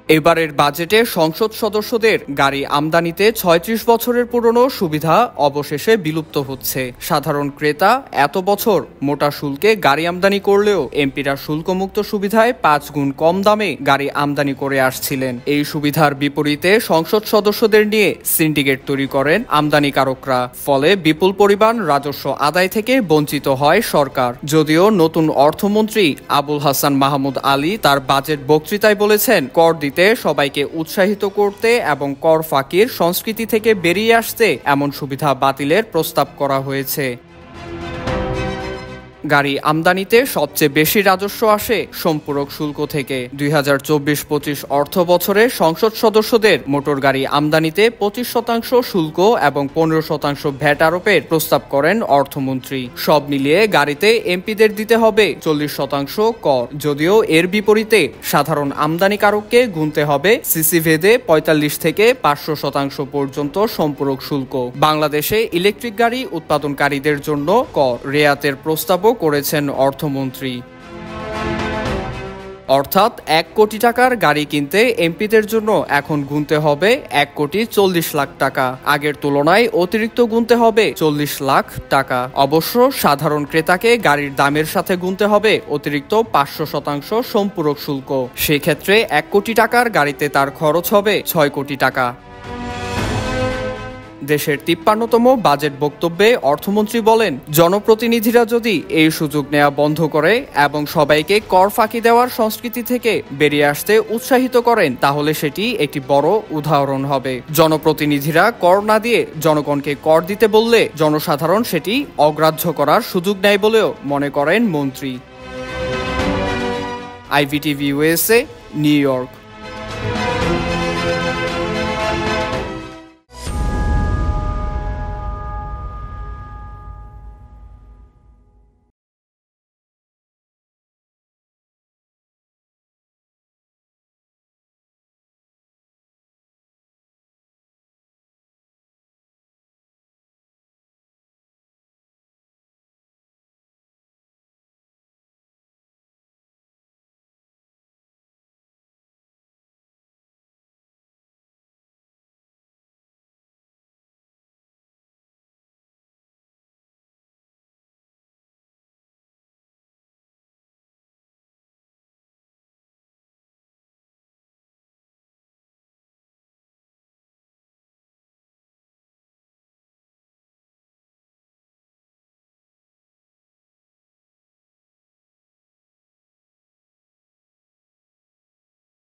এবারের বাজেটে সংসদ সদস্যদের গাড়ি আমদানিতে ৩৬ বছরের পুরনো সুবিধা অবশেষে বিলুপ্ত হচ্ছে। সাধারণ ক্রেতা এত বছর মোটা শুল্কে গাড়ি আমদানি করলেও এমপিরা শুল্কমুক্ত সুবিধায় ৫ গুণ কম দামে গাড়ি আমদানি করে আসছিলেন। এই সুবিধার বিপরীতে সংসদ সদস্যদের নিয়ে সিন্ডিকেট তৈরি করেন আমদানিকারকরা। ফলে বিপুল পরিমাণ রাজস্ব আদায় থেকে বঞ্চিত হয় সরকার। যদিও নতুন অর্থমন্ত্রী আবুল হাসান মাহমুদ আলী তার বাজেট বক্তৃতায় বলেছেন, কর দিতে সবাইকে উৎসাহিত করতে এবং কর ফাঁকির সংস্কৃতি থেকে বেরিয়ে আসতে এমন সুবিধা বাতিলের প্রস্তাব করা হয়েছে। গাড়ি আমদানিতে সবচেয়ে বেশি রাজস্ব আসে সম্পূরক শুল্ক থেকে। ২০২৪-২৫ অর্থ বছরে সংসদ সদস্যদের মোটর গাড়ি আমদানিতে ২৫% শুল্ক এবং ১৫% ভ্যাট আরোপের প্রস্তাব করেন অর্থমন্ত্রী। সব মিলিয়ে গাড়িতে এমপিদের দিতে হবে ৪০% কর। যদিও এর বিপরীতে সাধারণ আমদানিকারককে গুনতে হবে সিসি ভেদে ৪৫ থেকে ৫০০% পর্যন্ত সম্পূরক শুল্ক। বাংলাদেশে ইলেকট্রিক গাড়ি উৎপাদনকারীদের জন্য কর রেয়াতের প্রস্তাবও করেছেন অর্থমন্ত্রী। অর্থাৎ ১ কোটি টাকার গাড়ি কিনতে এমপিদের জন্য এখন গুনতে হবে ১,৪০,০০,০০০ টাকা। আগের তুলনায় অতিরিক্ত গুনতে হবে ৪০ লাখ টাকা। অবশ্য সাধারণ ক্রেতাকে গাড়ির দামের সাথে গুনতে হবে অতিরিক্ত ৫০০% সম্পূরক শুল্ক। সেক্ষেত্রে ১ কোটি টাকার গাড়িতে তার খরচ হবে ৬ কোটি টাকা। দেশের ৫৩তম বাজেট বক্তব্যে অর্থমন্ত্রী বলেন, জনপ্রতিনিধিরা যদি এই সুযোগ নেওয়া বন্ধ করে এবং সবাইকে কর ফাঁকি দেওয়ার সংস্কৃতি থেকে বেরিয়ে আসতে উৎসাহিত করেন, তাহলে সেটি একটি বড় উদাহরণ হবে। জনপ্রতিনিধিরা কর না দিয়ে জনগণকে কর দিতে বললে জনসাধারণ সেটি অগ্রাহ্য করার সুযোগ নেয় বলেও মনে করেন মন্ত্রী। IVTV USA, new York.